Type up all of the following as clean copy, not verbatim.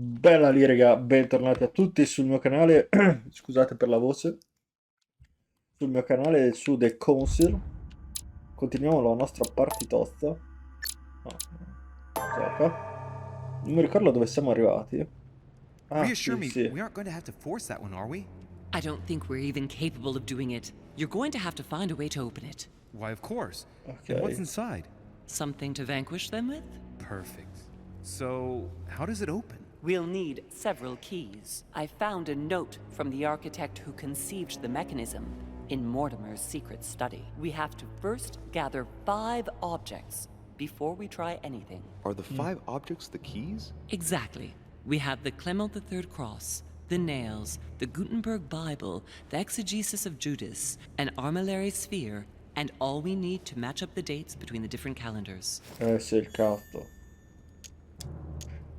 Bella lì, raga, bentornati a tutti sul mio canale. Scusate per la voce. Sul mio canale su The Council. Continuiamo la nostra partitozza. No, gioca. Non mi ricordo dove siamo arrivati. Ah, Reassure sì, me, sì. we aren't going to have to force that one, are we? I don't think we're even capable of doing it. You're going to have to find a way to open it. Why, of course. And what's Ok. inside? Something to vanquish them with? Perfect. So, how does it open? We'll need several keys. I found a note from the architect who conceived the mechanism in Mortimer's secret study. We have to first gather 5 objects before we try anything. Are the 5 objects the keys? Exactly. We have the Clement III cross, the nails, the Gutenberg Bible, the exegesis of Judas, an armillary sphere, and all we need to match up the dates between the different calendars. Sì, il cazzo.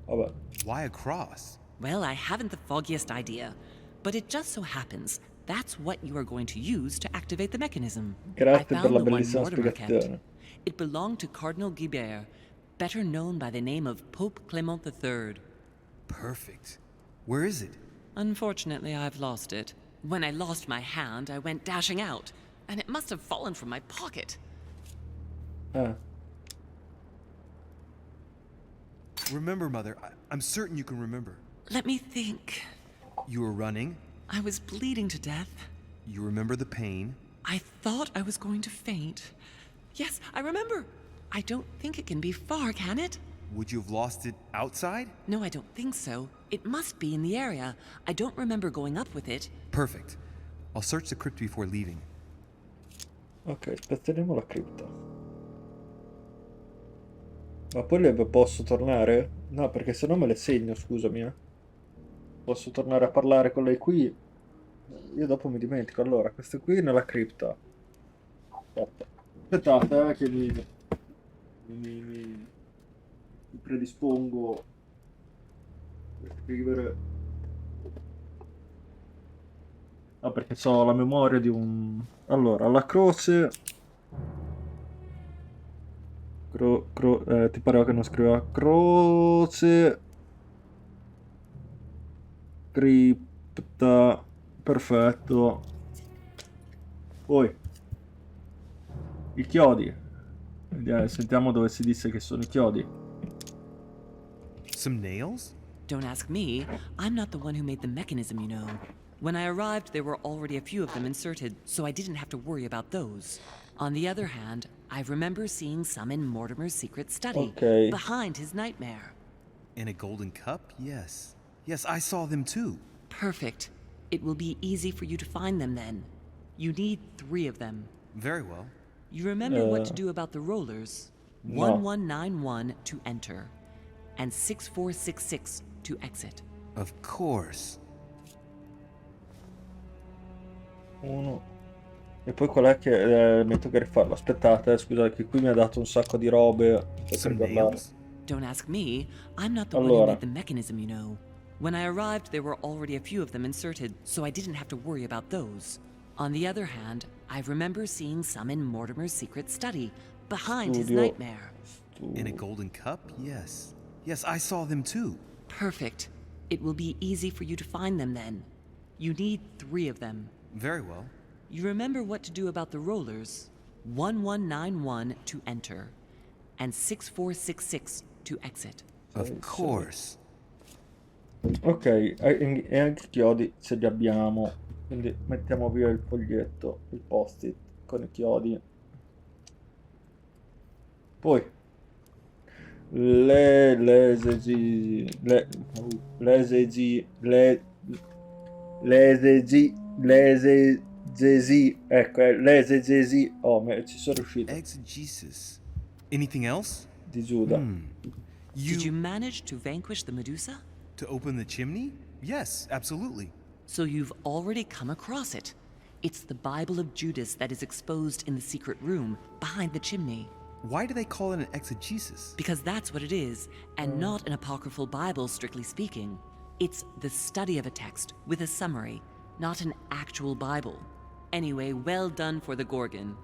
Vabbè. Why a cross? Well, I haven't the foggiest idea, but it just so happens that's what you are going to use to activate the mechanism. Grazie I per found la the one bellissima Mortimer kept. spiegazione. It belonged to Cardinal Guibert, better known by the name of Pope Clement III. Perfect. Where is it? Unfortunately, I've lost it. When I lost my hand, I went dashing out, and it must have fallen from my pocket. Remember, Mother. I'm certain you can remember. Let me think. You were running. I was bleeding to death. You remember the pain. I thought I was going to faint. Yes, I remember. I don't think it can be far, can it? Would you have lost it outside? No, I don't think so. It must be in the area. I don't remember going up with it. Perfect. I'll search the crypt before leaving. Ok, aspetteremo la cripta. Ma poi le posso tornare? No, perché se no me le segno, scusami, eh. Posso tornare a parlare con lei qui? Io dopo mi dimentico. Allora, queste qui nella cripta. Aspetta. Aspettate, che mi predispongo per scrivere. Ah, perché ho la memoria di un... Allora, la croce... ti pareva che non scriveva croce... Cripta... Perfetto. Poi... I chiodi. Sentiamo dove si disse che sono i chiodi. Some nails? Don't ask me. I'm not the one who made the mechanism, you know. When I arrived, there were already a few of them inserted, so I didn't have to worry about those. On the other hand, I remember seeing some in Mortimer's secret study, Okay. behind his nightmare. In a golden cup? Yes. Yes, I saw them too. Perfect. It will be easy for you to find them then. You need 3 of them. Very well. You remember what to do about the rollers? No. 1191 to enter, and 6466 to exit. Of course. Uno. E poi qual è che mi tocca rifarlo? Aspettate, scusate, che qui mi ha dato un sacco di robe. Aspetta, Some guardare. nails? Don't ask me. I'm not the one who Allora. made the mechanism, you know. When I arrived, there were already a few of them inserted, so I didn't have to worry about those. On the other hand, I remember seeing some in Mortimer's secret study, behind his Studio. nightmare. In a golden cup? Yes. Yes, I saw them too. Perfect. It will be easy for you to find them then. You need 3 of them. Very well. You remember what to do about the rollers? 1191 to enter, and 6466 to exit. Of course. Ok, e anche i chiodi ce li abbiamo. Quindi mettiamo via il foglietto, il post-it con i chiodi. Poi l'esegesi, ecco, l'esegesi, oh, ci sono riuscito, Exegesis. Anything else? di Giuda. Did you manage to vanquish the Medusa? To open the chimney? Yes, absolutely. So you've already come across it. It's the Bible of Judas that is exposed in the secret room behind the chimney. Why do they call it an exegesis? Because that's what it is, and not an apocryphal Bible, strictly speaking. It's the study of a text with a summary, not an actual Bible. Anyway, well done for the Gorgon.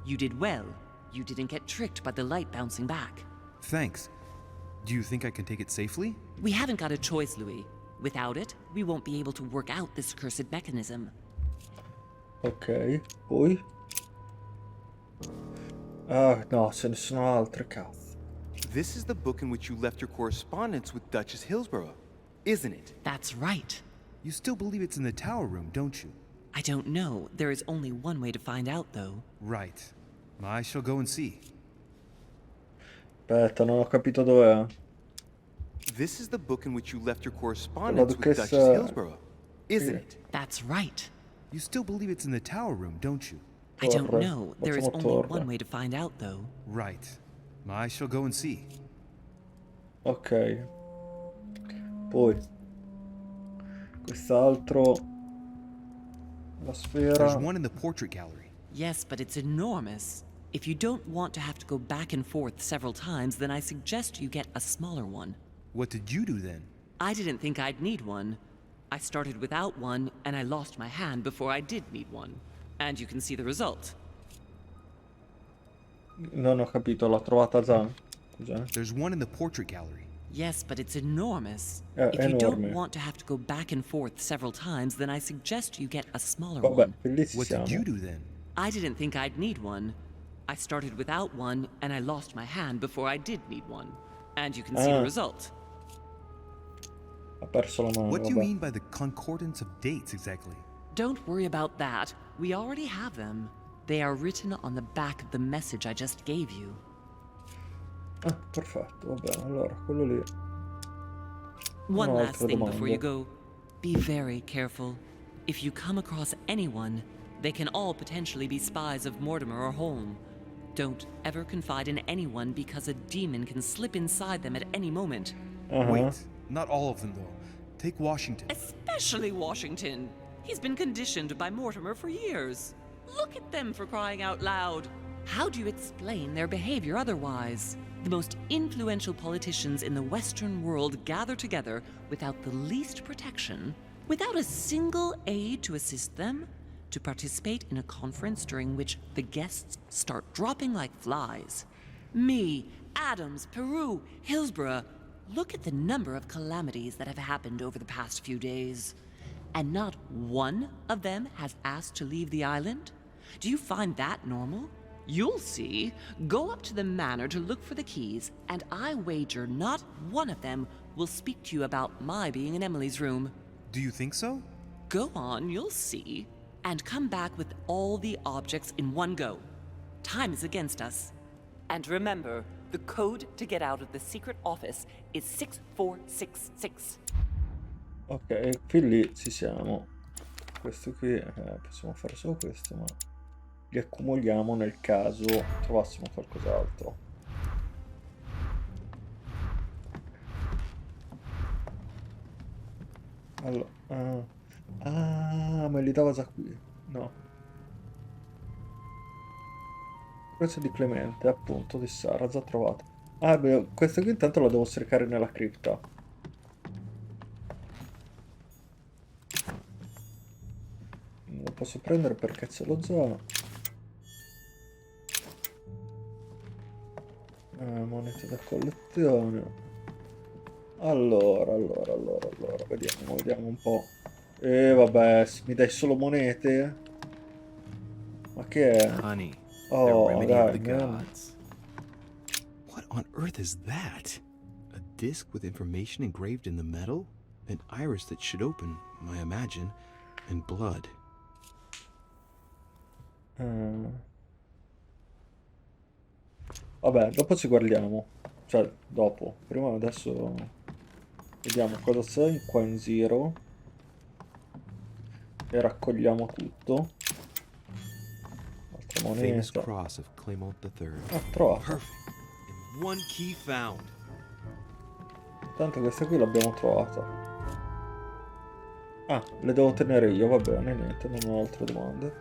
You did well. You didn't get tricked by the light bouncing back. Thanks. Do you think I can take it safely? We haven't got a choice, Louis. Without it, we won't be able to work out this cursed mechanism. Ok, poi? Ah, no, ce ne sono altre, cazzo. This is the book in which you left your correspondence with Duchess Hillsborough, isn't it? That's right. You still believe it's in the tower room, don't you? I don't know. There is only one way to find out, though. Right. I shall go and see. Aspetta, non ho capito dov'è. This is the book in which you left your correspondence with Duchess duchessa- Hillsborough, isn't it? That's right. You still believe it's in the tower room, don't you? I don't Torre. know. There is Facciamo only torre. one way to find out, though. Right. I shall go and see. Ok. Poi. Quest'altro. La sfera. There's one in the portrait gallery. Yes, but it's enormous. If you don't want to have to go back and forth several times, then I suggest you get a smaller one. What did you do then? I didn't think I'd need one. I started without one, and I lost my hand before I did need one. And you can see the result. Non ho capito, l'ha trovata già? Scusa. There's one in the portrait gallery. Yes, but it's enormous. È If you don't enorme. want to have to go back and forth several times, then I suggest you get a smaller Vabbè, one. bellissimo. What did you do then? I didn't think I'd need one. I started without one, and I lost my hand before I did need one. And you can see the Ah. result. Ha perso la mano. What do you vabbè. mean by the concordance of dates exactly? Don't worry about that. We already have them. They are written on the back of the message I just gave you. Ah, perfetto, va bene. Allora, quello lì. One No last altre thing before you domande. go. Be very careful. If you come across anyone, they can all potentially be spies of Mortimer or Holm. Don't ever confide in anyone because a demon can slip inside them at any moment. Ah, Wait, not all of them though. Take Washington. Especially Washington. He's been conditioned by Mortimer for years. Look at them, for crying out loud. How do you explain their behavior otherwise? The most influential politicians in the Western world gather together without the least protection, without a single aid to assist them, to participate in a conference during which the guests start dropping like flies. Me, Adams, Peru, Hillsborough. Look at the number of calamities that have happened over the past few days. And not one of them has asked to leave the island? Do you find that normal? You'll see. Go up to the manor to look for the keys, and I wager not one of them will speak to you about my being in Emily's room. Do you think so? Go on, you'll see. And come back with all the objects in one go. Time is against us. And remember, the code to get out of the secret office is 6466. ok, qui lì ci siamo. Questo qui, possiamo fare solo questo, ma li accumuliamo nel caso trovassimo qualcos'altro. Allora, me li dava già qui. No. Questo è di Clemente, appunto, di Sara, già trovato. Ah, beh, questo qui intanto lo devo cercare nella cripta. Non lo posso prendere perché ce l'ho già. Monete da collezione. Allora, vediamo un po'. Vabbè, mi dai solo monete? Ma che è? Honey, Oh, the remedy of dai, the man. gods. What on earth is that? A disc with information engraved in the metal? An iris that should open, I imagine, and blood. Vabbè, dopo ci guardiamo. Cioè, dopo. Prima adesso vediamo cosa c'è qua in giro. E raccogliamo tutto. Altra Famous moneta. cross of Clement III. Ah, trovato. Perfect. And one key found. Tanto questa qui l'abbiamo trovata. Ah, le devo tenere io, va bene, niente, non ho altre domande.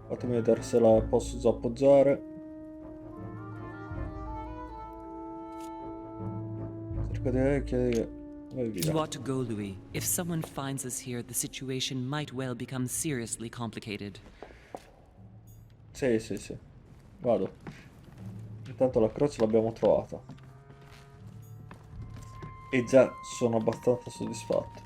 Fatemi vedere se la posso già appoggiare. Cerco di chiedere. Vai You via. ought to go, Louis. If someone finds us here, the situation might well become seriously complicated. Sì. Vado. Tanto la croce l'abbiamo trovata. E già sono abbastanza soddisfatto.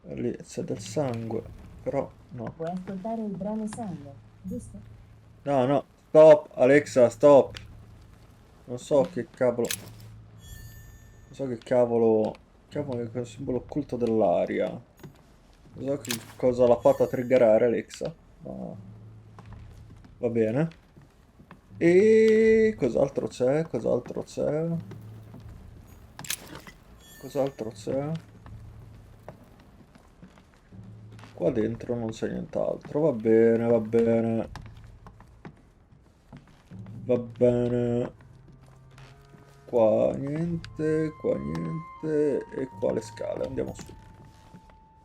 Lì c'è del sangue, però no. Puoi ascoltare il brano sangue, giusto? No, no, stop, Alexa, stop. Non so che cavolo. Non so che cavolo. Cavolo è quel simbolo occulto dell'aria. Non so che cosa l'ha fatta triggerare, Alexa. Ma va bene. E cos'altro c'è? Cos'altro c'è? Cos'altro c'è? Qua dentro non c'è nient'altro. Va bene, va bene. Va bene. Qua niente, qua niente. E qua le scale. Andiamo su.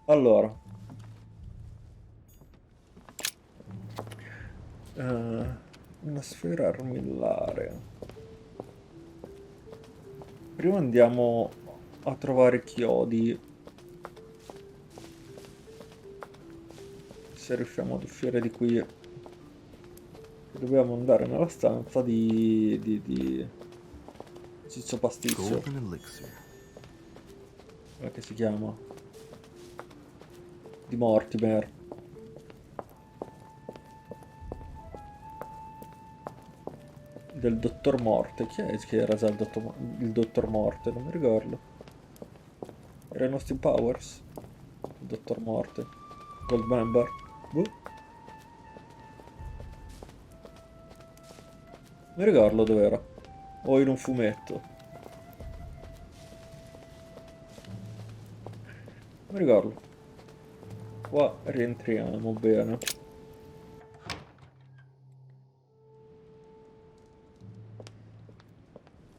Allora. Una sfera armillare. Prima andiamo a trovare chiodi. Se riusciamo ad uscire di qui. Dobbiamo andare nella stanza di Ciccio Pasticcio. Golden elixir. Come che si chiama? Di Mortimer. Del Dottor Morte. Chi è che era già il Dottor Morte? Non mi ricordo. Era in Austin Powers? Il Dottor Morte. Goldmember. Boh. Mi ricordo dove era. O in un fumetto. Mi ricordo. Qua rientriamo bene.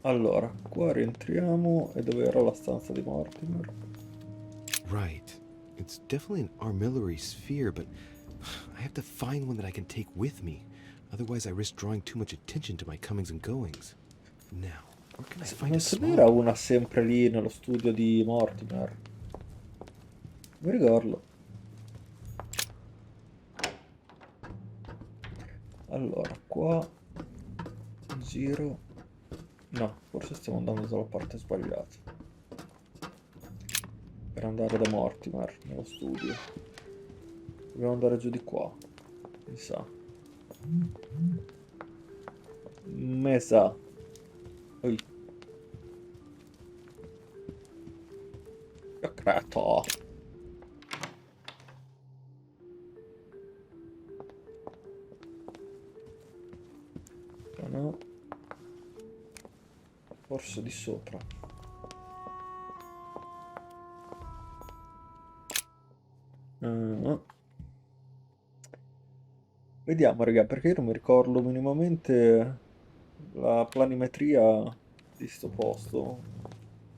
Allora, qua rientriamo e dove era la stanza di Mortimer? Right. It's definitely an armillary sphere, but I have to find one that I can take with me. Otherwise, I risk drawing too much attention to my comings and goings. Now, where can I find Non a ce small n'era una sempre lì nello studio di Mortimer. Mi ricordo. Allora, qua giro. No, forse stiamo andando dalla parte sbagliata. Per andare da Mortimer nello studio. Dobbiamo andare giù di qua. Mi sa. Me sa. Oi. Secreto. No. Forse di sopra. Vediamo, raga, perché io non mi ricordo minimamente la planimetria di sto posto.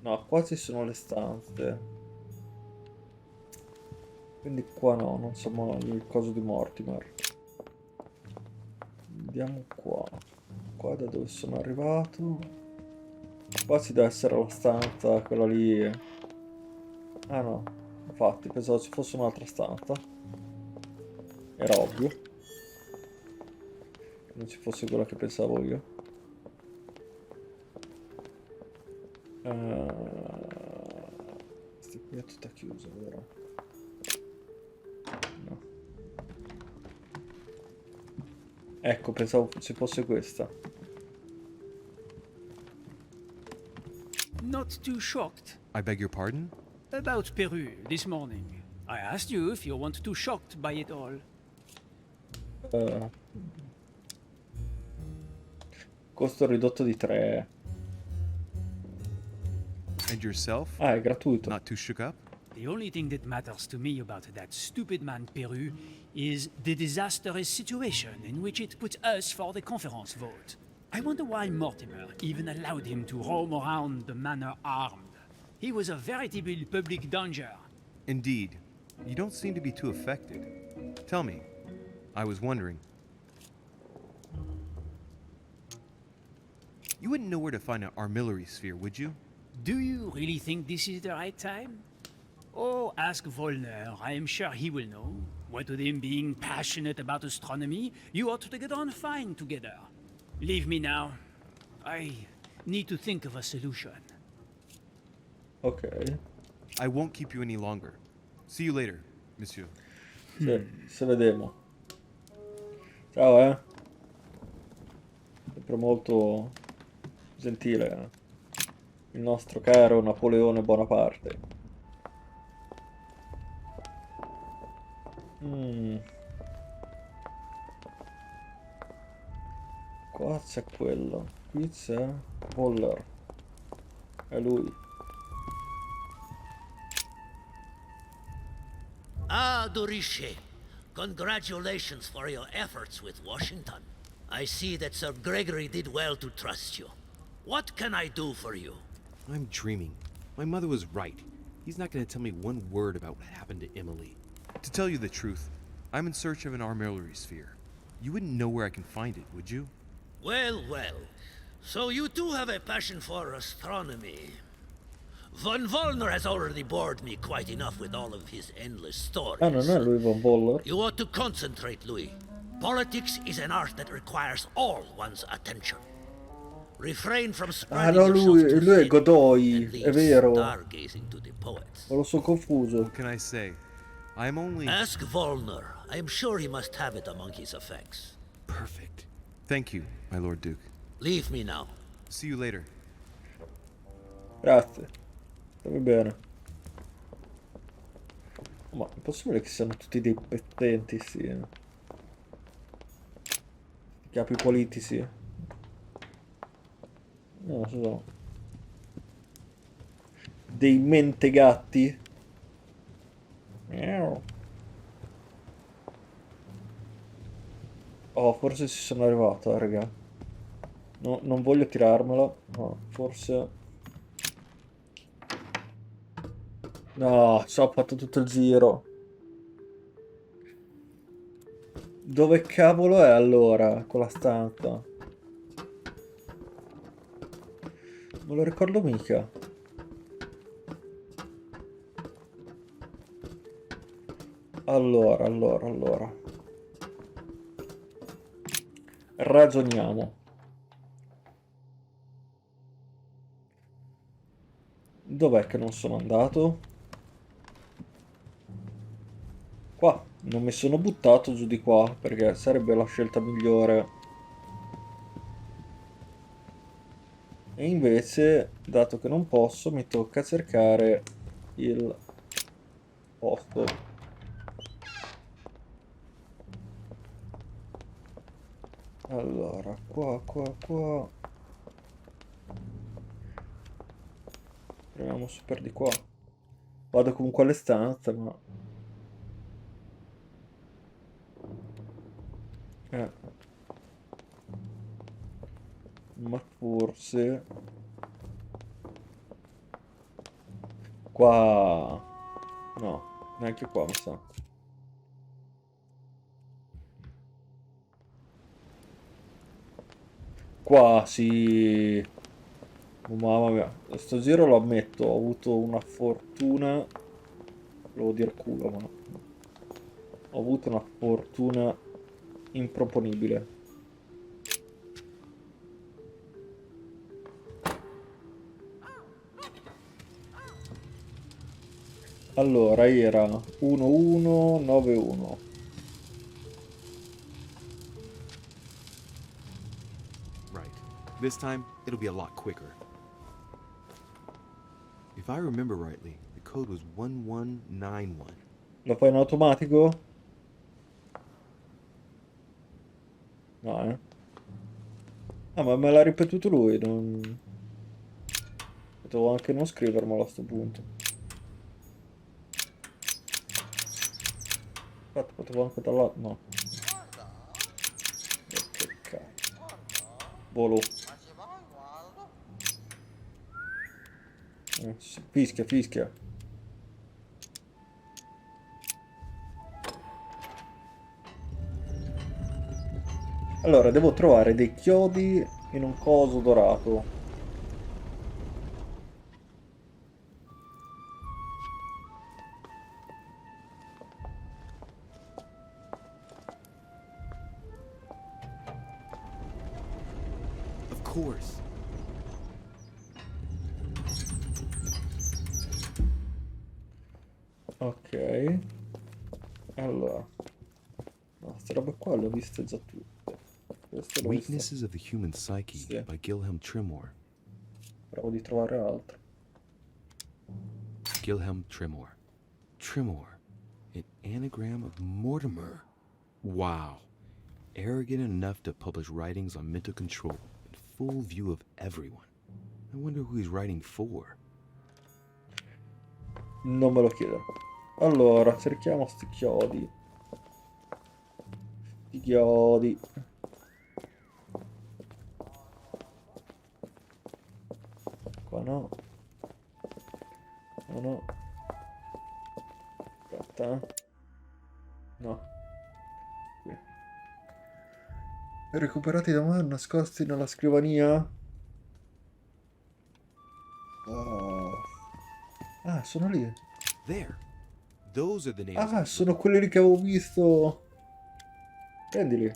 No, qua ci sono le stanze. Quindi qua no, non siamo il coso di Mortimer. Andiamo qua. Qua da dove sono arrivato. Qua ci deve essere la stanza, quella lì. Ah no, infatti pensavo ci fosse un'altra stanza. Era ovvio. Che non ci fosse quella che pensavo io. Questa qui è tutta chiusa, vero? No. Ecco, pensavo ci fosse questa. Not too shocked I beg your pardon? about Peru this morning. I asked you if you weren't too shocked by it all. Costo ridotto di 3. And yourself? Ah, è gratuito. Not too shook up? The only thing that matters to me about that stupid man Peru is the disastrous situation in which it put us for the conference vote. I wonder why Mortimer even allowed him to roam around the manor armed. He was a veritable public danger. Indeed. You don't seem to be too affected. Tell me. I was wondering. You wouldn't know where to find an armillary sphere, would you? Do you really think this is the right time? Oh, ask Volner. I am sure he will know. What with him being passionate about astronomy, you ought to get on fine together. Leave me now. I need to think of a solution. Ok. I won't keep you any longer. See you later, monsieur. Sì, se vedemo. Ciao, Sempre molto gentile, il nostro caro Napoleone Bonaparte. Qua c'è quello. Qui c'è Waller. È lui. Ah, Dorishe. Congratulations for your efforts with Washington. I see that Sir Gregory did well to trust you. What can I do for you? I'm dreaming. My mother was right. He's not going to tell me one word about what happened to Emily. To tell you the truth, I'm in search of an armillary sphere. You wouldn't know where I can find it, would you? Well, well. So you do have a passion for astronomy. Von Wollner has already bored me quite enough with all of his endless stories. Ah, non è lui Von Waller? You ought to concentrate, Louis. Politics is an art that requires all one's attention. Refrain from Ah spreading no, yourself lui too è thin Godoy, and è leave vero. stargazing to the poets. Me lo sono confuso. What can I say? I'm only... Ask Volner. I am sure he must have it among his effects. Perfect. Thank you, my Lord Duke. Leave me now. See you later. Grazie. Stammi bene. Ma è possibile che siano tutti dei pettenti, sì. Capi politici. No, non so. Dei mentegatti. Miau. Oh, forse ci sono arrivato, raga. No, non voglio tirarmela. No, forse... No, ci ho fatto tutto il giro. Dove cavolo è allora quella stanza? Non lo ricordo mica. Allora. Ragioniamo. Dov'è che non sono andato? Qua, non mi sono buttato giù di qua, perché sarebbe la scelta migliore. E invece, dato che non posso, mi tocca cercare il posto. Allora, qua. Proviamo su per di qua. Vado comunque alle stanze, ma... Ma forse... Qua... No, neanche qua mi sa. Qua sì. Oh, mamma mia, sto giro lo ammetto, ho avuto una fortuna. Volevo dire culo, ma ho avuto una fortuna improponibile. Allora era 1191. Right. This time, it'll be a lot quicker. If I remember rightly, the code was 1191. Lo fai in automatico? No, Ah, ma me l'ha ripetuto lui, non... Potevo anche non scrivermelo a sto punto. Infatti potevo anche dal lato... No. Che cazzo. Volo. Fischia. Allora, devo trovare dei chiodi in un coso dorato. course. Ok. Allora. No, queste robe qua le ho viste già tutte. Queste le ho viste. Weaknesses of the Human Psyche Sì. by Gilhelm Trimor. Provo di trovare altro. Gilhelm Trimor. Trimor. An anagram of Mortimer. Wow. Arrogant enough to publish writings on mental control in full view of everyone. I wonder who he's writing for. Non me lo chiedere. Allora, cerchiamo sti chiodi. Sti chiodi. Qua no. No, no. Aspetta, eh. No. Qui. Recuperati da me, nascosti nella scrivania? Oh. Ah, sono lì. There. Those are the names. Ah, sono quelli lì che avevo visto. Prendili.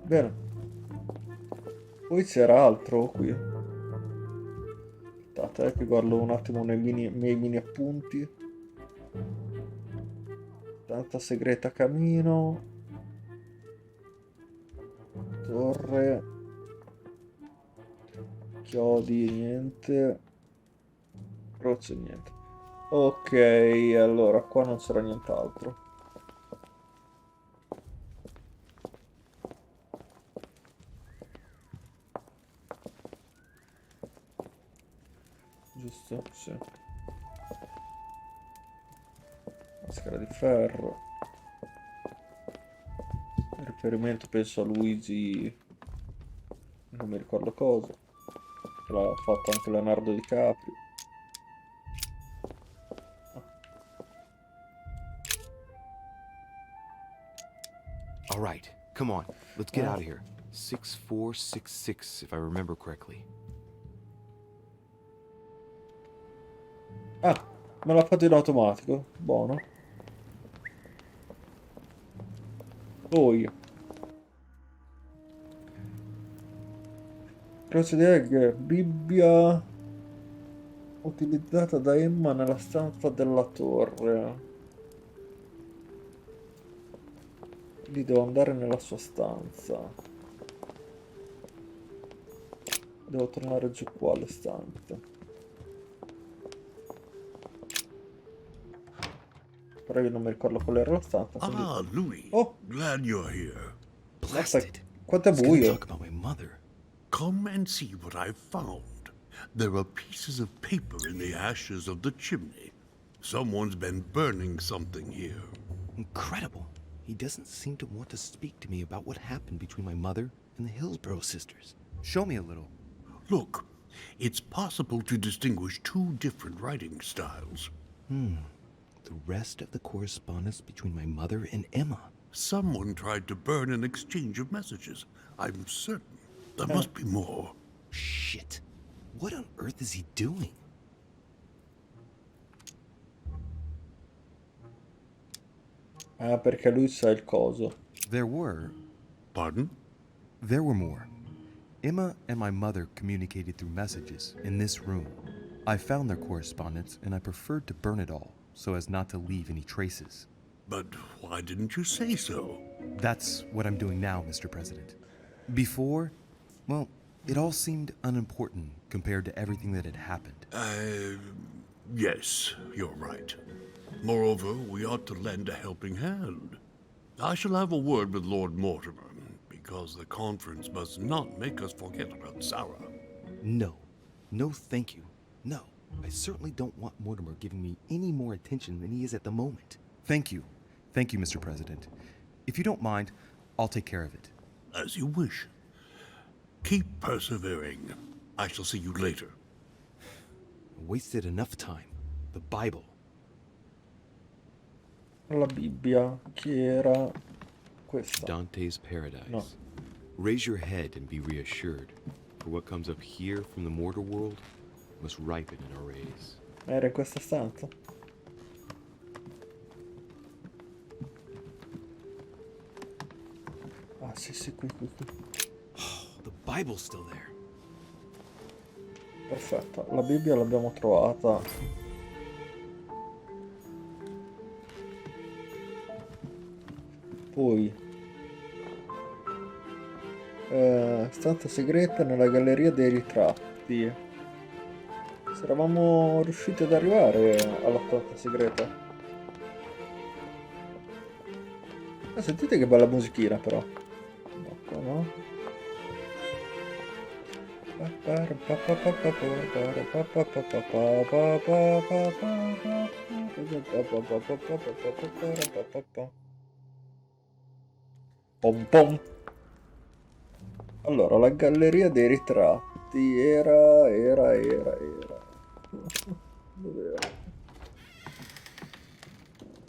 Bene. Poi c'era altro qui. Aspettate, che guardo un attimo nei miei mini appunti. Stanza segreta camino. Torre. Chiodi, niente. Croce, niente. Ok, allora qua non c'era nient'altro. Giusto? Sì. Maschera di ferro. Riferimento penso a Luigi. Non mi ricordo cosa. Che l'ha fatto anche Leonardo DiCaprio. All right, come on. Let's get out of here. 6466, if I remember correctly. Ah, me l'ha fatto in automatico. Buono. Poi. Croce di Egg, Bibbia utilizzata da Emma nella stanza della torre. Lì devo andare nella sua stanza. Devo tornare giù qua alle stanze. Però io non mi ricordo qual era la stanza. Quindi... Ah, Louis. Oh! Glad you're here. Blasted. Quanto è He's gonna buio. talk about my mother. Come and see what I've found. There are pieces of paper in the ashes of the chimney. Someone's been burning something here. Incredible. He doesn't seem to want to speak to me about what happened between my mother and the Hillsborough sisters. Show me a little. Look, it's possible to distinguish two different writing styles. The rest of the correspondence between my mother and Emma. Someone tried to burn an exchange of messages. I'm certain. There must be more. Shit. What on earth is he doing? Ah, perché lui sa il coso. There were Pardon? more. Emma and my mother communicated through messages in this room. I found their correspondence and I preferred to burn it all so as not to leave any traces. But why didn't you say so? That's what I'm doing now, Mr. President. Before, well, it all seemed unimportant compared to everything that had happened. Yes, you're right. Moreover, we ought to lend a helping hand. I shall have a word with Lord Mortimer, because the conference must not make us forget about Sarah. No. No, thank you. No. I certainly don't want Mortimer giving me any more attention than he is at the moment. Thank you. Thank you, Mr. President. If you don't mind, I'll take care of it. As you wish. Keep persevering. I shall see you later. I wasted enough time. The Bible. La Bibbia, che era questa. Dante's Paradise. No. Raise your head and be reassured, for what comes up here from the mortal world must ripen in our rays. Era in questa stanza? Ah, sì, sì, qui. Oh, the Bible's still there. Perfetto, la Bibbia l'abbiamo trovata. Poi, stanza segreta nella galleria dei ritratti. Se eravamo riusciti ad arrivare alla stanza segreta. Ah, sentite che bella musichina però. No, qua no. Pom pom. Allora, la galleria dei ritratti era. Dov'era?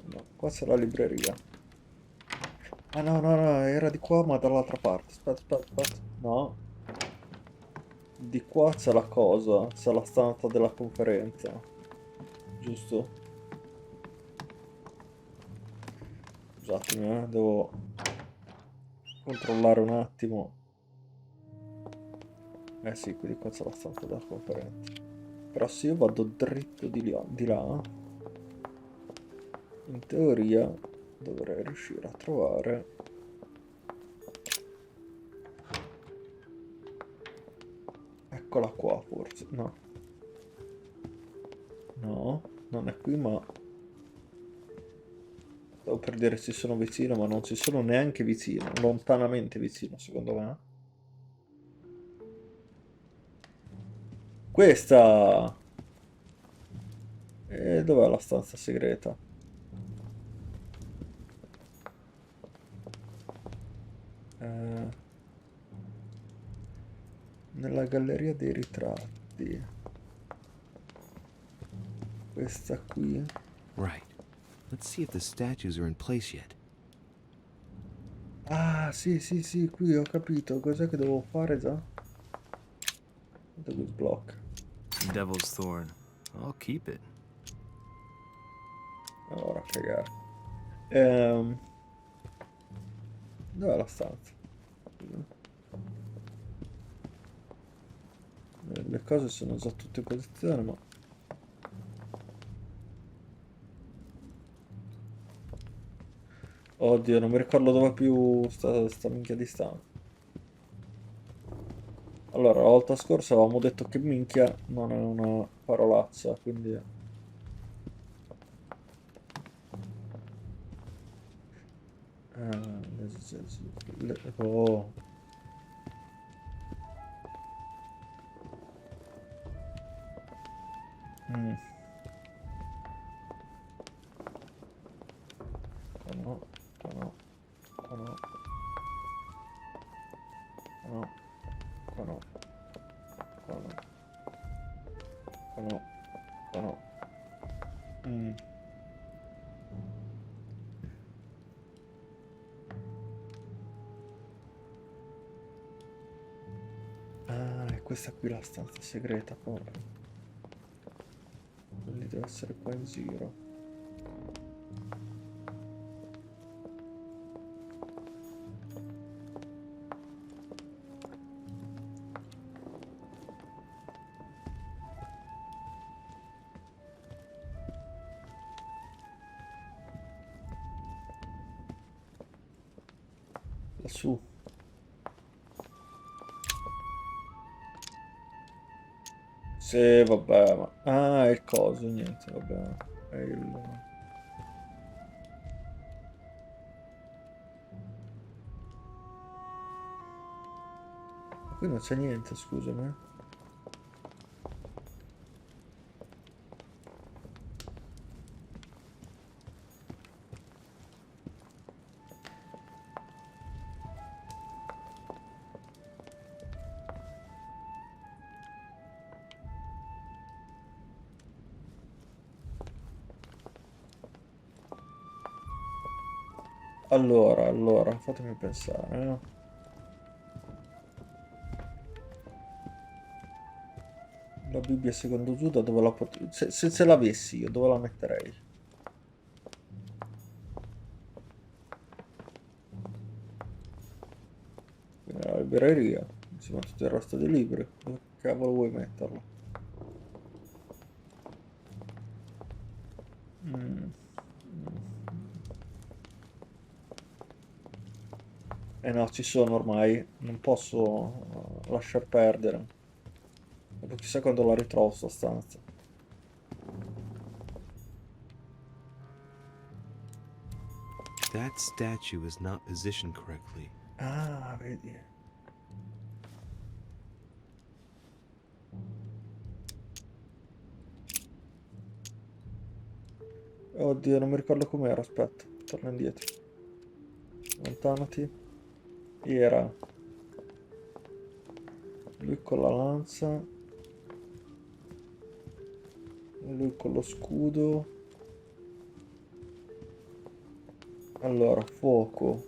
No, qua c'è la libreria. Ah no, era di qua ma dall'altra parte. Aspetta. No. Di qua c'è la cosa, c'è la stanza della conferenza. Giusto? Scusatemi, devo controllare un attimo. Eh sì, quindi qua c'è la stanza della conferenza. Però se io vado dritto di là, in teoria dovrei riuscire a trovare... Eccola qua forse, no. No, non è qui ma... Stavo per dire ci sono vicino ma non ci sono neanche vicino, lontanamente vicino secondo me. Questa! E dov'è la stanza segreta? Nella galleria dei ritratti. Questa qui. Right. Let's see if the statues are in place yet. Ah, sì, qui ho capito. Cos'è che devo fare già? Devo sblocca. Devil's Thorn. I'll keep it. Allora, cagare. Dov'è la stanza? Le cose sono già tutte in posizione, ma... Oddio, non mi ricordo dove più sta minchia di stanza. Allora, la volta scorsa avevamo detto che minchia non è una parolaccia, quindi... Oh. Mm. No. Mm. Ah, è questa qui la stanza segreta, porca. Quindi deve essere qua in giro. Lassù. Sì, vabbè, ma... Ah, è il coso, niente, vabbè. È il... Qui non c'è niente, scusami. Allora, fatemi pensare, La Bibbia secondo Giuda dove la potrei... Se ce l'avessi io, dove la metterei? libreria, insieme a tutto il resto dei libri. Dove cavolo vuoi metterlo? Eh no, ci sono ormai, non posso lasciar perdere. Dopo chissà quando la ritrovo sta stanza. That statue is not positioned correctly. Ah, vedi. Oddio, non mi ricordo com'era, aspetta, torna indietro. Allontanati. Era lui con la lanza, lui con lo scudo. Allora, fuoco.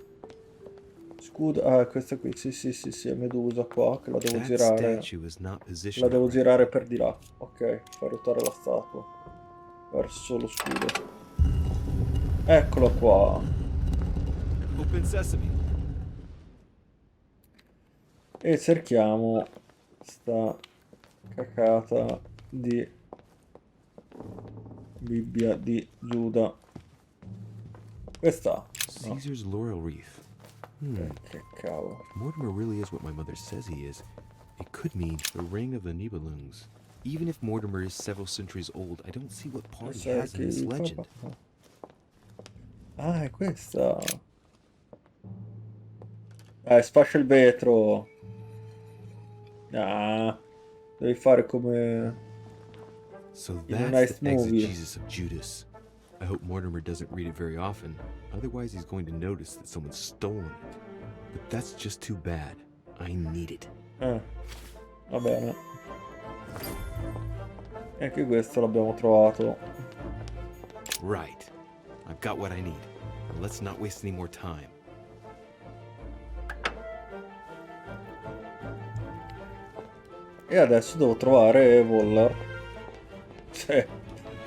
Scudo, ah, questa qui, sì, è Medusa qua, che la devo That girare. statue is not La positioned devo correctly. girare per di là. Ok, far ruotare la statua verso lo scudo. Eccolo qua. Open sesame. E cerchiamo sta cacata di Bibbia di Giuda. Questa. No. Caesar's laurel wreath. Che cavolo. If Mortimer really is what my mother says he is, it could mean the ring of the Nibelungs. Even if Mortimer is several centuries old, I don't see what part he has in this legend. Ah, è questa. Sfascia il vetro. Ah, devi fare come So in a that's nice the movie. exegesis of Judas. I hope Mortimer doesn't read it very often, otherwise he's going to notice that someone's stolen it. But that's just too bad. I need it. Va bene. E anche questo l'abbiamo trovato. Right. I've got what I need. Now let's not waste any more time. E adesso devo trovare Voller.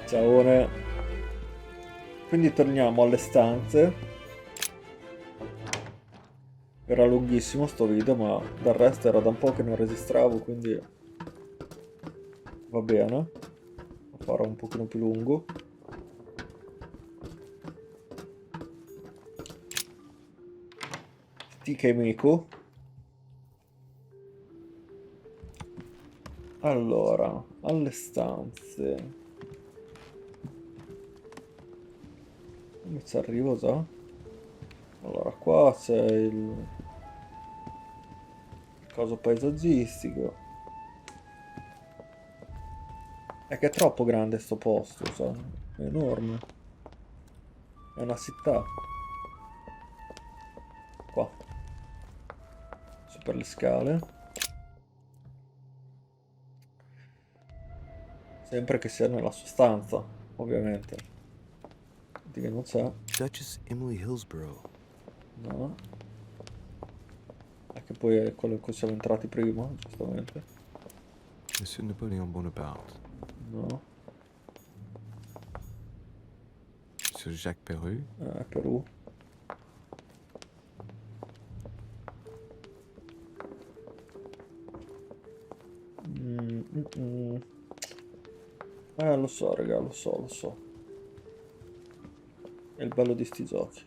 Ciaone. Quindi torniamo alle stanze. Era lunghissimo sto video, ma del resto era da un po' che non registravo, quindi va bene. Lo farò un pochino più lungo. Stica e Mico. Allora, alle stanze. Come ci arrivo già? Allora, qua c'è il coso paesaggistico. È che è troppo grande sto posto, sai? È enorme. È una città. Qua. Su per le scale. Sempre che sia nella sua stanza, ovviamente. Di che non c'è. Duchess Emily Hillsborough. No. Che poi è quello in cui siamo entrati prima, giustamente. Monsieur Napoléon Bonaparte. No. Monsieur Jacques Perru. Perù. Lo so, raga, lo so. È il bello di sti giochi.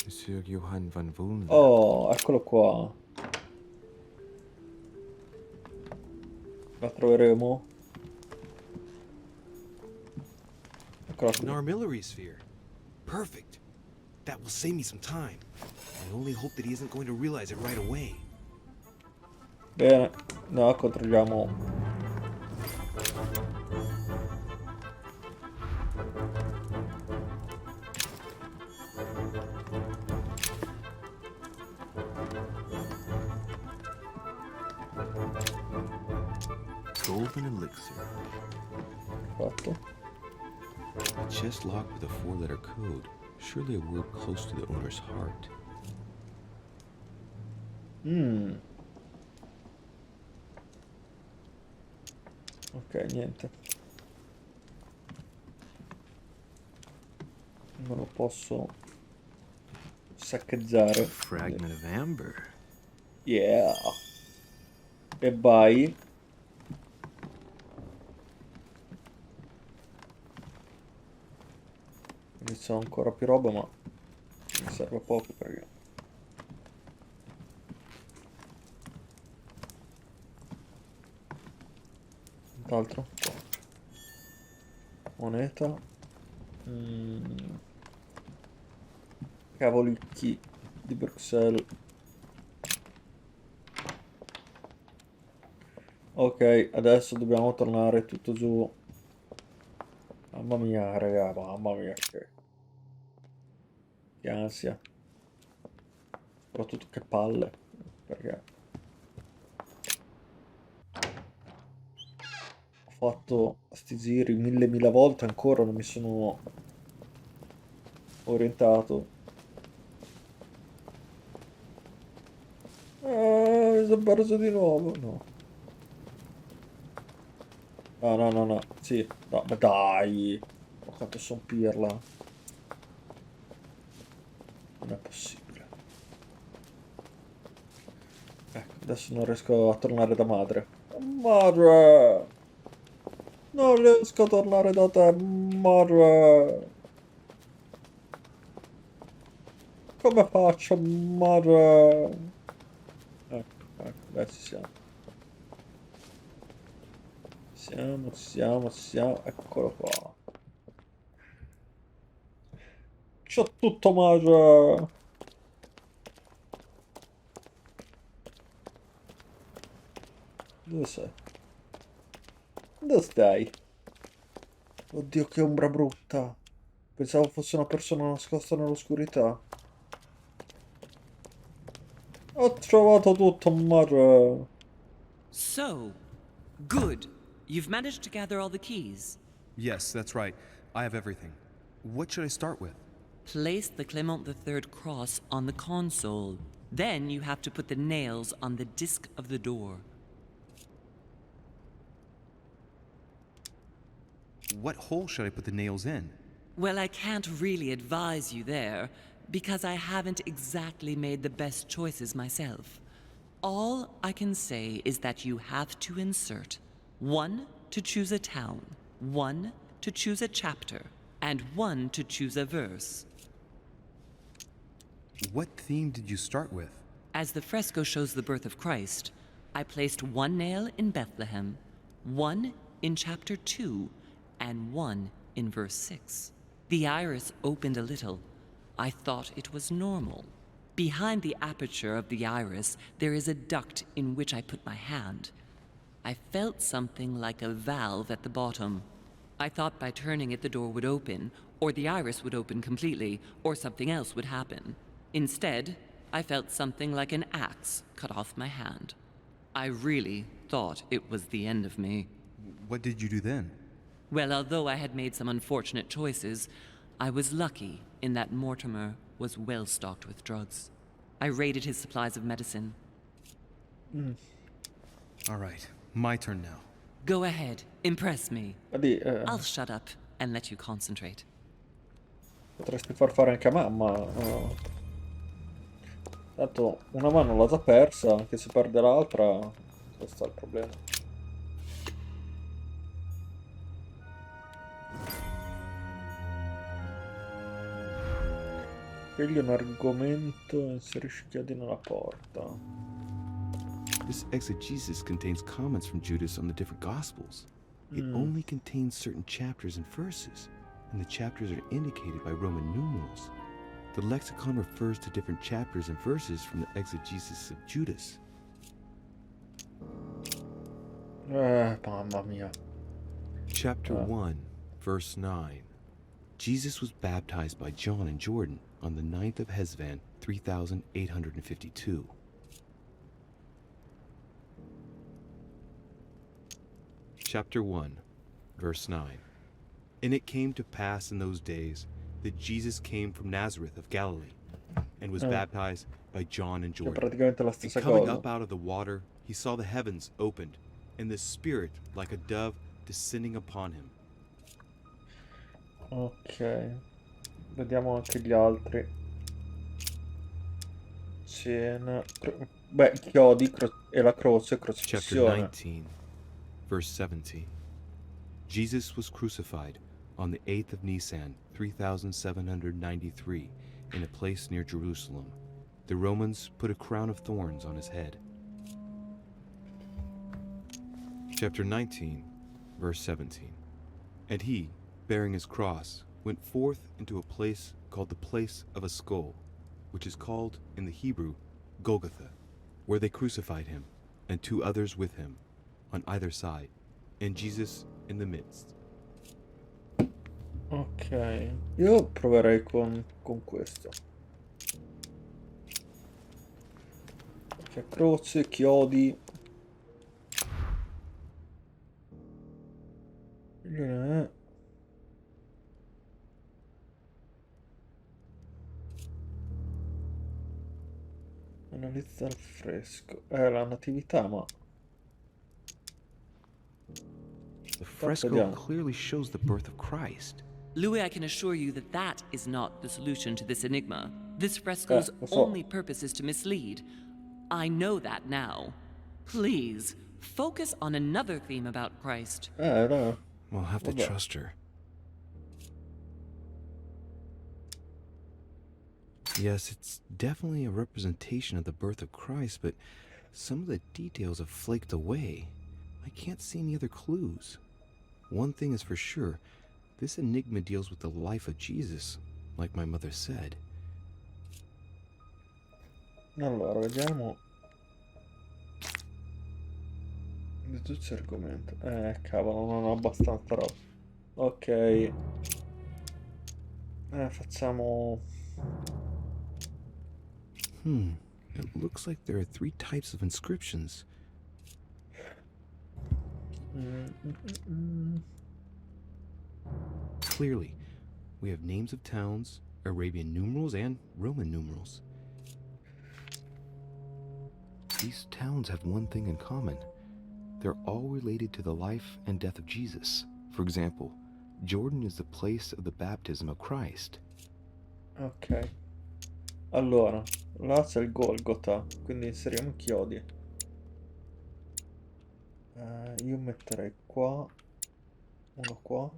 Monsieur Johann van Wulm. Oh, eccolo qua. La troveremo. Eccola An qui. armillary sphere. Perfect. That will save me some time. I only hope that he isn't going to realize it right away. Bene. No, controlliamo. Golden elixir. Fatto. A chest locked with a 4-letter code. Surely a word close to the owner's heart. Ok, niente. Non lo posso saccheggiare. Fragment of amber. Yeah. E vai. Quindi c'ho ancora più roba, ma mi serve poco perché... D'altro? Moneta. Cavolicchi di Bruxelles. Ok, adesso dobbiamo tornare tutto giù. Mamma mia, raga, mamma mia, che ansia. Soprattutto che palle. Perché ho fatto sti giri mille volte ancora non mi sono orientato. Mi sono perso di nuovo. No. No. Sì, no, ma dai. Oh, quanto son pirla. Non è possibile. Ecco, adesso non riesco a tornare da madre. Madre! Non riesco a tornare da te, madre! Come faccio, madre? Ecco, adesso ci siamo. Ci siamo, eccolo qua. C'ho tutto, madre! Dove sei? Dove stai? Oddio, che ombra brutta. Pensavo fosse una persona nascosta nell'oscurità. Ho trovato tutto, madre. So, good. You've managed to gather all the keys. Yes, that's right. I have everything. What should I start with? Place the Clement III cross on the console. Then you have to put the nails on the disc of the door. What hole should I put the nails in? Well, I can't really advise you there, because I haven't exactly made the best choices myself. All I can say is that you have to insert 1 to choose a town, 1 to choose a chapter, and 1 to choose a verse. What theme did you start with? As the fresco shows the birth of Christ, I placed 1 nail in Bethlehem, 1 in chapter 2, and 1 in verse 6. The iris opened a little. I thought it was normal. Behind the aperture of the iris, there is a duct in which I put my hand. I felt something like a valve at the bottom. I thought by turning it the door would open, or the iris would open completely, or something else would happen. Instead, I felt something like an axe cut off my hand. I really thought it was the end of me. What did you do then? Well, although I had made some unfortunate choices, I was lucky in that Mortimer was well stocked with drugs. I raided his supplies of medicine. All right, my turn now. Go ahead, impress me. Vedi, I'll shut up and let you concentrate. potresti far fare anche a mamma. Tanto una mano l'ho già persa, anche se perde l'altra, questo è il problema. Scegli un argomento e inserisci chiodi nella porta. This exegesis contains comments from Judas on the different Gospels. It only contains certain chapters and verses, and the chapters are indicated by Roman numerals. The lexicon refers to different chapters and verses from the exegesis of Judas. Mamma mia. Chapter 1, verse 9. Jesus was baptized by John in Jordan on the 9th of Hesvan, 3852. Chapter 1, verse 9. And it came to pass in those days that Jesus came from Nazareth of Galilee and was baptized by John in È Jordan. praticamente la And stessa coming cosa. up out of the water, he saw the heavens opened, and the Spirit like a dove descending upon him. Ok. Vediamo anche gli altri. Scena. Beh, chiodi e la croce, Chapter crocifissione. 19, verse 17. Jesus was crucified on the 8th of Nisan, 3793, in a place near Jerusalem. The Romans put a crown of thorns on his head. Chapter 19, verse 17. And he, bearing his cross, went forth into a place called the place of a skull, which is called in the Hebrew Golgotha, where they crucified him, and 2 others with him, on either side, and Jesus in the midst. Ok, io proverei con questo. Perché croce, chiodi. Eh, Analizza il fresco. La natività, ma The fresco vediamo. clearly shows the birth of Christ. Louis, I can assure you that that is not the solution to this enigma. This fresco's Lo so. only purpose is to mislead. I know that now. Please, focus on another theme about Christ. No. We'll have to Vabbè. trust her. Yes, it's definitely a representation of the birth of Christ, but some of the details have flaked away. I can't see any other clues. One thing is for sure, this enigma deals with the life of Jesus, like my mother said. Allora, vediamo. Deduce argomento. Cavolo, non ho abbastanza roba. Ok. Facciamo... It looks like there are 3 types of inscriptions. Clearly, we have names of towns, Arabian numerals, and Roman numerals. These towns have one thing in common. They're all related to the life and death of Jesus. For example, Jordan is the place of the baptism of Christ. Ok. Allora, là c'è il Golgotha, quindi inseriamo chiodi. Io metterei qua, uno qua.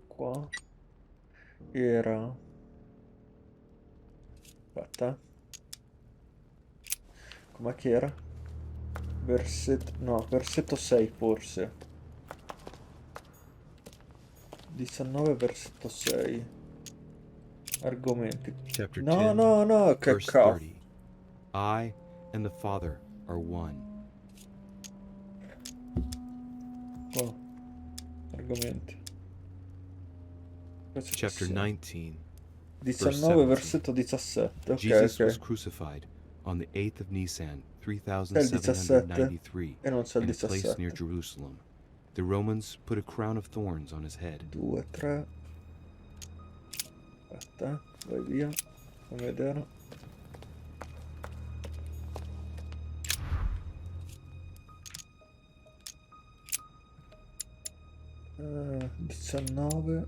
Qua. Era... Aspetta. Com'è che era? Versetto 6 forse. 19 versetto 6. Argomenti. Chapter No, 10, che verse cavolo. 30. I and the Father are one. Qua. Argomenti. Versetto Chapter 6. 19, 19 versetto 17. Ok, Jesus was ok. crucified on the 8th of Nisan, C'è il 17 3793, e non c'è il in a place near 17. Jerusalem. The Romans put a crown of thorns on his head. 2, 3. Aspetta, vai via. Fammi vedere. Eh, 19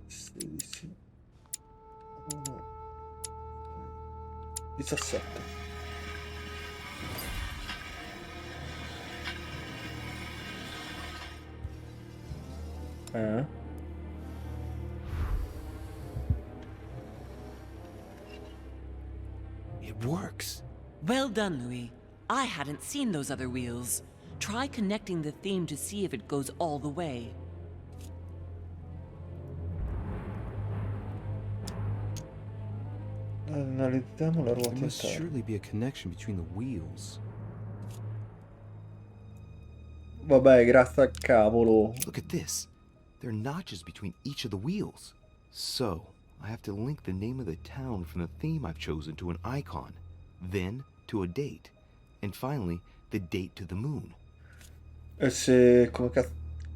16 1 17. It works. Well done, Louis. I hadn't seen those other wheels. Try connecting the theme to see if it goes all the way. Analizziamo la There ruota must interna. surely be a connection between the wheels. Vabbè, grazie al cavolo. Look at this. There are notches between each of the wheels. So, I have to link the name of the town from the theme I've chosen to an icon, then to a date, and finally, the date to the moon. E se... come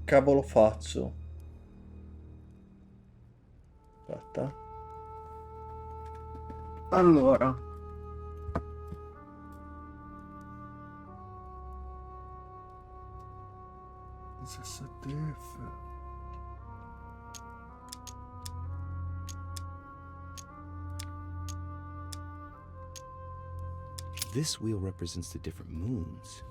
cavolo faccio? Aspetta. Allora. Alt F. This wheel represents the different moons.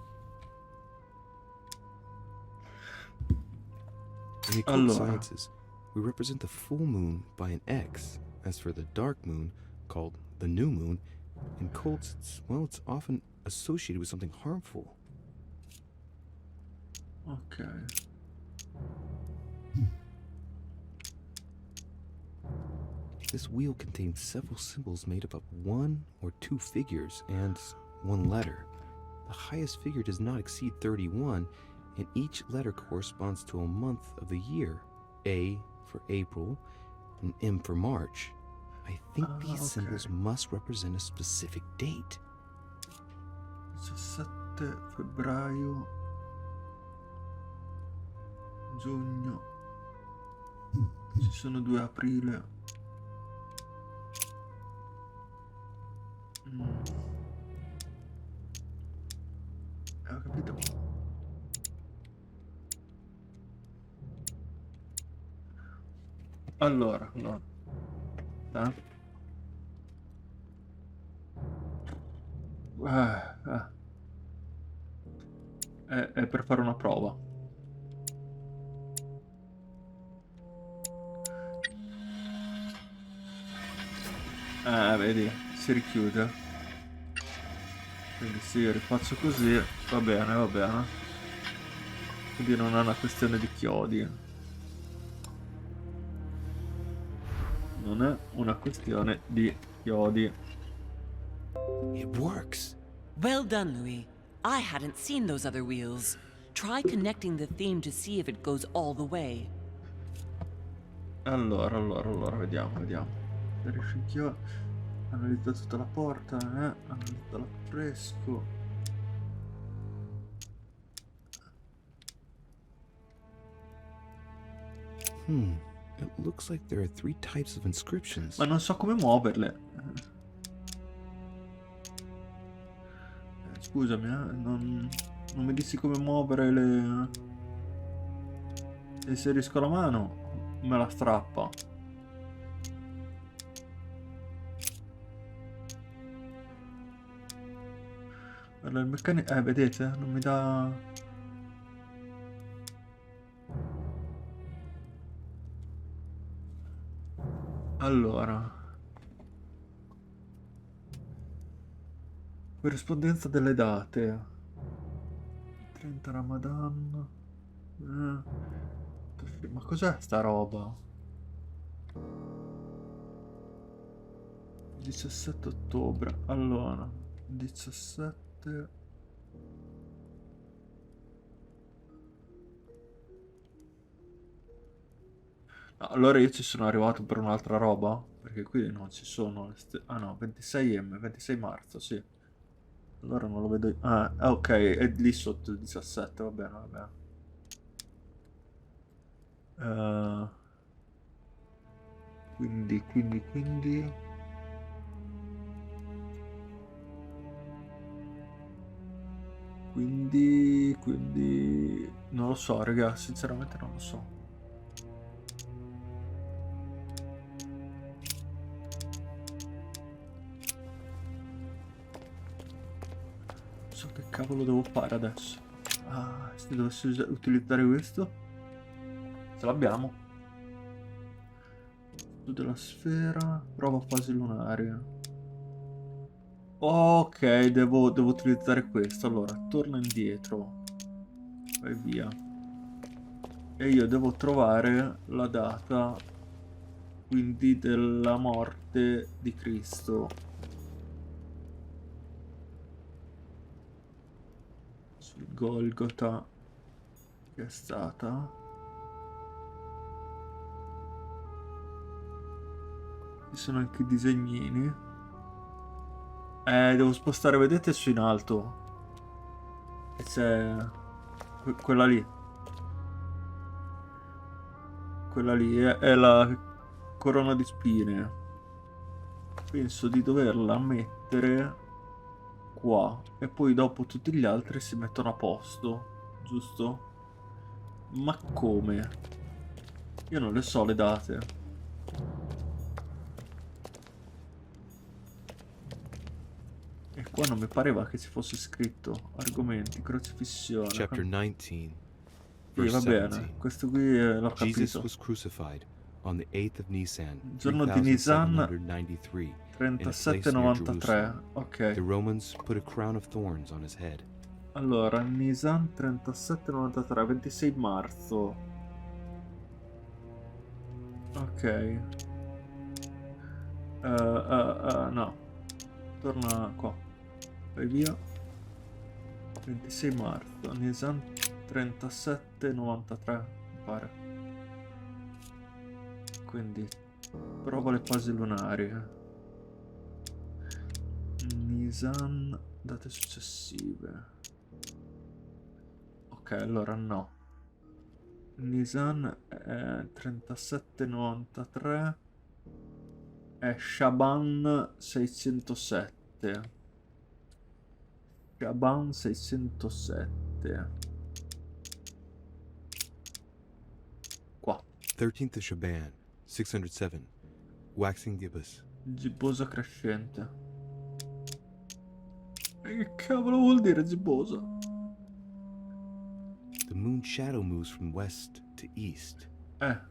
In the occult Allora. sciences, we represent the full moon by an X. As for the dark moon, called the new moon, in cults, it's often associated with something harmful. Ok. This wheel contains several symbols made up of 1 or 2 figures and 1 letter. The highest figure does not exceed 31, and each letter corresponds to a month of the year. A for April and M for March. I think these okay. symbols must represent a specific date. 17 febbraio. Giugno. Ci sono 2 aprile. Ho capito. Allora. È per fare una prova. Vedi, si richiude. Quindi se io rifaccio così, va bene. Quindi non è una questione di chiodi. Non è una questione di chiodi. It works. Well done, Louis. I hadn't seen those other wheels. Try connecting the theme to see if it goes all the way. Allora, vediamo. Verifichiamo. Analizza tutta la porta, analizza l'affresco. It looks like there are 3 types of inscriptions. Ma non so come muoverle. Scusami, non mi dici come muovere le... Se inserisco la mano, me la strappa. Allora, il meccanico... vedete? Non mi dà... Allora... Corrispondenza delle date. 30 Ramadan. Ma cos'è sta roba? 17 ottobre. Allora, 17. Allora io ci sono arrivato per un'altra roba? Perché qui non ci sono... Ah no, 26 marzo, sì. Allora non lo vedo... ok, è lì sotto il 17, va bene. Quindi... Non lo so, raga, sinceramente non lo so. Che cavolo devo fare adesso? Se dovessi utilizzare questo, ce l'abbiamo. Studio della sfera, prova fasi lunari. Ok, devo utilizzare questo. Allora, torno indietro. Vai via. E io devo trovare la data, quindi della morte di Cristo. Sul Golgota, che è stata... Ci sono anche i disegnini. Devo spostare, vedete, su in alto. E c'è... quella lì. Quella lì è la corona di spine. Penso di doverla mettere qua. E poi dopo tutti gli altri si mettono a posto. Giusto? Ma come? Io non le so le date. E qua non mi pareva che ci fosse scritto argomenti, crocifissione. Chapter 19, Sì, verse va 17. bene, questo qui l'ho Jesus capito. was crucified on the 8th of Nisan, Il giorno di Nisan 3793, in a place near 3793. Jerusalem. Ok. The Romans put a crown of thorns on his head. Allora, Nisan 3793, 26 marzo. Ok. No. Torna qua. Vai via. 26 marzo. Nisan 3793, mi pare. Quindi, prova le fasi lunari. Nisan, date successive. Ok, allora no. Nisan è 3793 è Shaban 607. Shaban 607. Qua. 13th of Shaban, 607, waxing gibbous. Gibbosa crescente. E che cavolo vuol dire gibbosa? The moon shadow moves from west to east. Però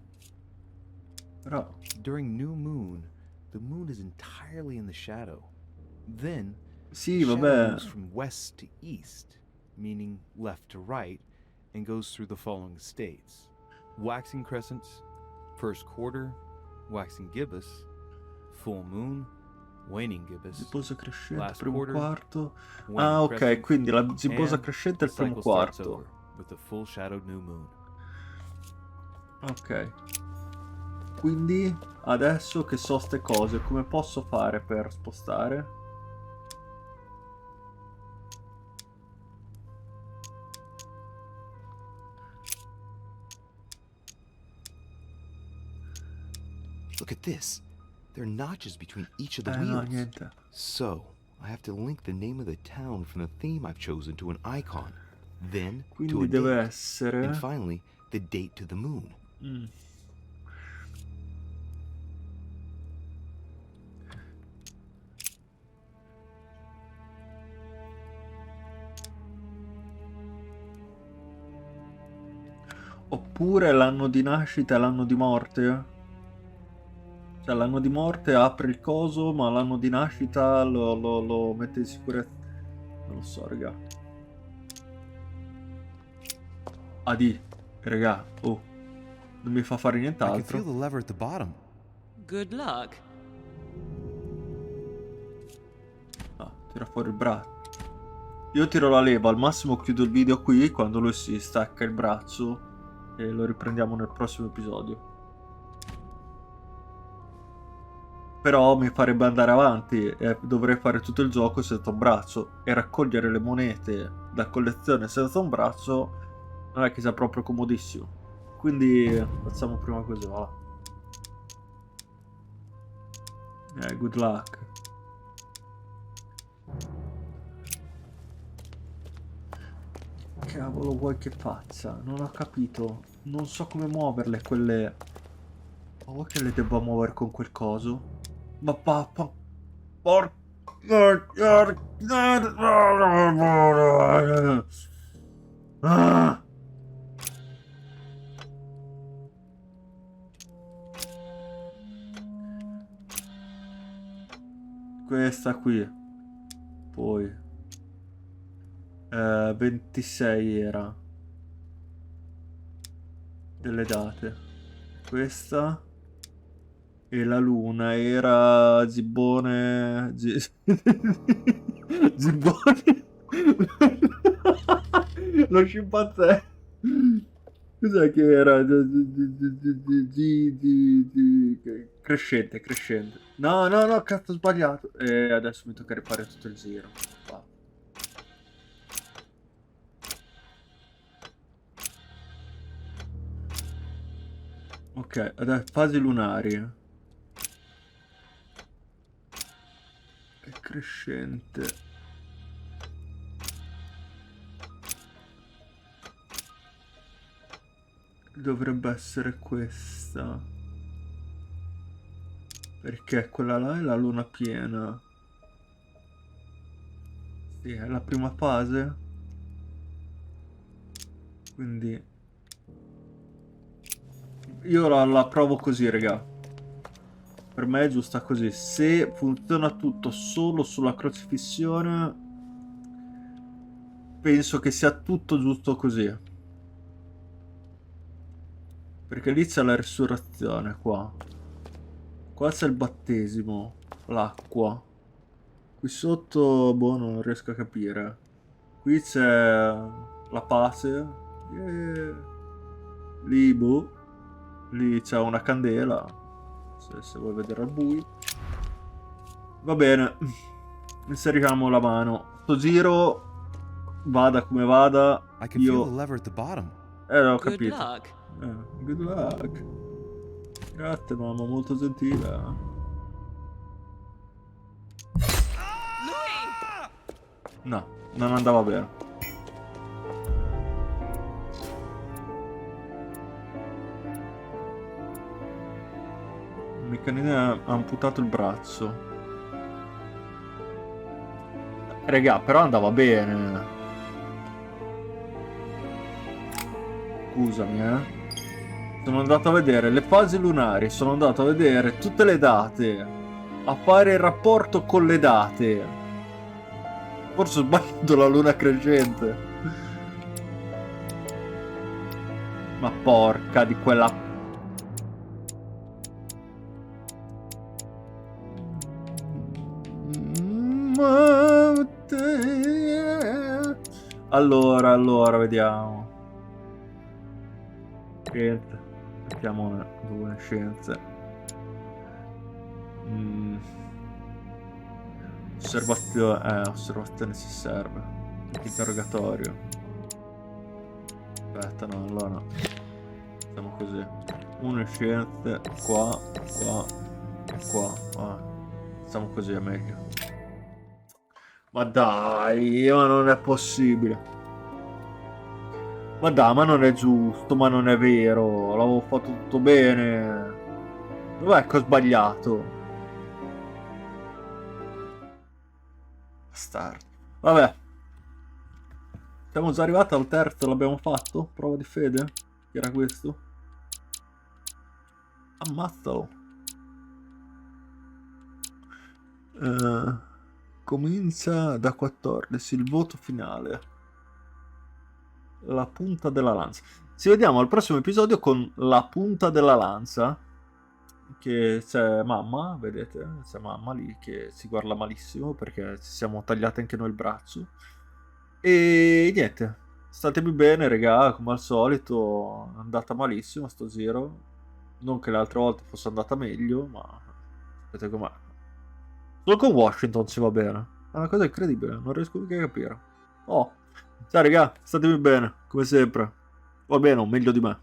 During new moon, the moon is entirely in the shadow. Then, sì, the shadow vabbè. moves from west to east, meaning left to right, and goes through the following states: waxing crescents, first quarter, waxing gibbous, full moon, waning gibbous, Gibbosa crescente, last primo quarter, quarto. waning Ah, ok, crescent, quindi la gibbosa and crescente è the il primo cycle starts quarto. over with the full shadowed new moon. Ok. Quindi adesso che so ste cose, come posso fare per spostare? Look at this. There are notches between each of the No, wheels. niente. So, I have to link the name of the town from the theme I've chosen to an icon, then to Quindi a deve date, essere... and finally, the date to the moon. Mm. Oppure l'anno di nascita e l'anno di morte? Cioè l'anno di morte apre il coso, ma l'anno di nascita lo mette in sicurezza. Non lo so, raga. AD, raga, oh, non mi fa fare I can feel nient'altro. the lever at the bottom. Good luck. Ah, tira fuori il braccio. Io tiro la leva, al massimo chiudo il video qui quando lui si stacca il braccio e lo riprendiamo nel prossimo episodio. Però mi farebbe andare avanti e dovrei fare tutto il gioco senza un braccio e raccogliere le monete da collezione senza un braccio non è che sia proprio comodissimo. Quindi facciamo prima così, va. Good luck. Cavolo vuoi che faccia? Non ho capito. Non so come muoverle quelle... Ma vuoi che le debba muovere con quel coso? Ma papà... Ah! Questa qui. Poi 26 era delle date. Questa e la luna era Gibbone Gibbone lo scimpanzé. Cos'è che era? Crescente, crescente. No, no, no, cazzo, ho sbagliato. E adesso mi tocca rifare tutto il giro. Va. Ok, adesso fasi lunari. È crescente. dovrebbe essere questa. Perché quella là è la luna piena. Sì, è la prima fase. Quindi io la provo così, raga. Per me è giusta così. Se funziona tutto solo sulla crocifissione, penso che sia tutto giusto così. Perché lì c'è la risurrezione, qua. Qua c'è il battesimo, l'acqua. Qui sotto, boh, non riesco a capire. Qui c'è la pace. Lì, boh. Lì c'è una candela. Se vuoi vedere al buio. Va bene. Inseriamo la mano. Sto giro, vada come vada. I can feel the Io... lever at the bottom. l'ho Good capito. luck. Good luck. Grazie, mamma, molto gentile. No, non andava bene. Il meccanino ha amputato il braccio. Regà, però andava bene. Scusami, Sono andato a vedere le fasi lunari, sono andato a vedere tutte le date, a fare il rapporto con le date. Forse ho sbagliato la luna crescente. Ma porca di quella... Allora, vediamo. Niente. Mettiamo due scienze. Osservazione si serve. Interrogatorio. Aspetta, no, allora facciamo così. Una scienze qua e qua. Facciamo così, è meglio. Ma dai, ma non è possibile. Ma dai, ma non è giusto, ma non è vero. L'avevo fatto tutto bene. Dov'è che ho sbagliato? Bastardo. Vabbè. Siamo già arrivati al terzo, l'abbiamo fatto? Prova di fede? Chi era questo? Ammazzalo. Comincia da 14, il voto finale. La punta della lanza. Ci vediamo al prossimo episodio con la punta della lanza. Che c'è mamma, vedete? C'è mamma lì che si guarda malissimo perché ci siamo tagliati anche noi il braccio. E niente, statemi bene, regà, come al solito. È andata malissimo sto giro. Non che le altre volte fosse andata meglio, ma vedete com'è. Solo con Washington ci va bene. È una cosa incredibile, non riesco mica a capire. Oh, ciao regà, statemi bene, come sempre. O almeno meglio di me.